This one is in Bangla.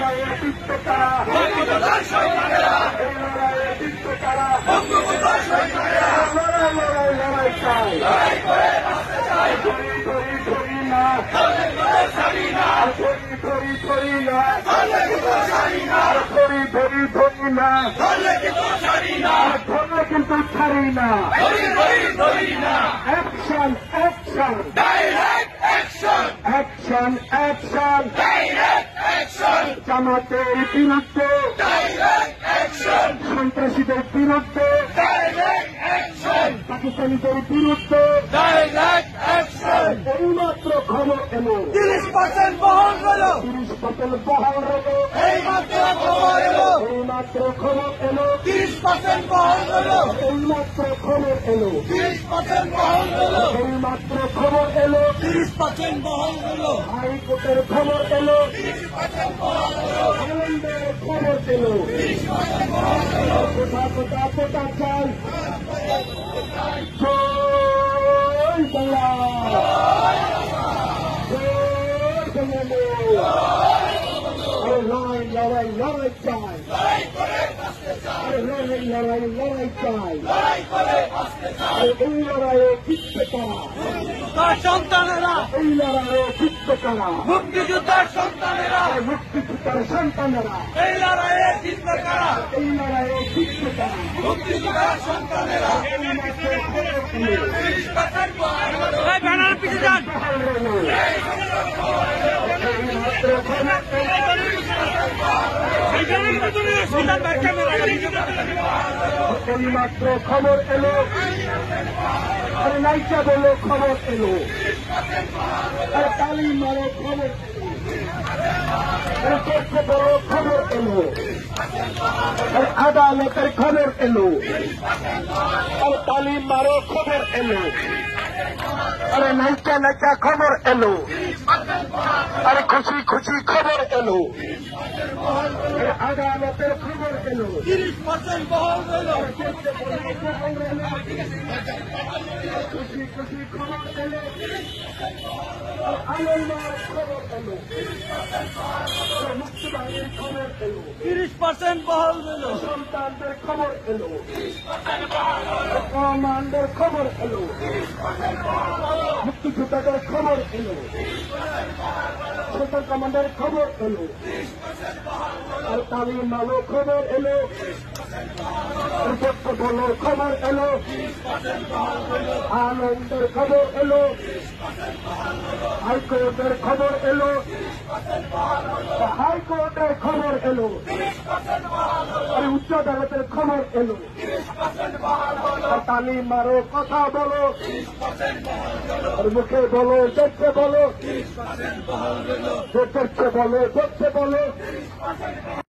লড়াইয়ে জিতবে কারা? এই লড়াইয়ে জিতবে কারা? লড়াই চাই। ধরি না, ধরি না, ধরি না, ধরলে কিন্তু ছাড়ি না। অ্যাকশন, অ্যাকশন, অ্যাকশন, অ্যাকশন, জামাতের বিরুদ্ধে, সন্ত্রাসীদের বিরুদ্ধে, পাকিস্তানিদের বিরুদ্ধে এইমাত্র খবর এলো 30% বহন হলো, 30% বহাল হলো, এইমাত্র খবর এলো, এইমাত্র খবর এলো, 30% বহন হলো, এইমাত্র খবর এলো, 30% বহন হলো, এইমাত্র খবর এলো, 30% বহন হলো, হাইকোর্টের খবর এলো, আনন্দের খবর এলো, কোথা চাই জয় বাংলা, জয় বাংলা। লড়াই লড়াই চাই, লড়াই চাই, এই লড়াইয়ে জিতবে কারা? তার সন্তানেরা, এই লড়াইয়ে জিতবে কারা? মুক্তিযোদ্ধার সন্তানেরা, মুক্তিযোদ্ধার সন্তানেরা, এই লড়াইয়ে জিতবে কারা? এই লড়াইয়ে জিতবে কারা? মুক্তিযোদ্ধার সন্তানেরা, এইমাত্র খবর এলো, 30% বহন হলো, এই ব্যানার পিছে যান, বহাল হলো, এইমাত্র খবর এলো, এইমাত্র খবর এলো, আরে নাইকা বলো খবর এলো, আরে তালি মারো খবর এলো, আরে করতে বলো খবর এলো, আরে আদালতের খবর এলো, আরে তালি মারো খবর এলো, আরে নাইকা নাইকা খবর এলো, আরে খুশি খুশি খবর এলো, আরে আদালতের খবর এলো, 30% বহন হলো, খুশি খুশি খবর এলো, আনন্দের খবর এলো, মুক্তিবাহিনীর খবর এলো, 30% বহন হলো, সন্তানদের খবর এলো, কমান্ডের খবর এলো, মুক্তিযোদ্ধাদের খবর এলো, সন্তান কমান্ডের খবর এলো, আর তালিম মালো খবর এলো, পক্ষ বলো খবর এলো, আনন্দের খবর এলো, হাইকোর্টের খবর এলো, হাইকোর্টের খবর এলো, আর উচ্চ আদালতের খবর এলো, আর তালিম মারো কথা বলো, আর মুখে বলো দেখতে বলো, দেখতে বলো দেখতে বলো।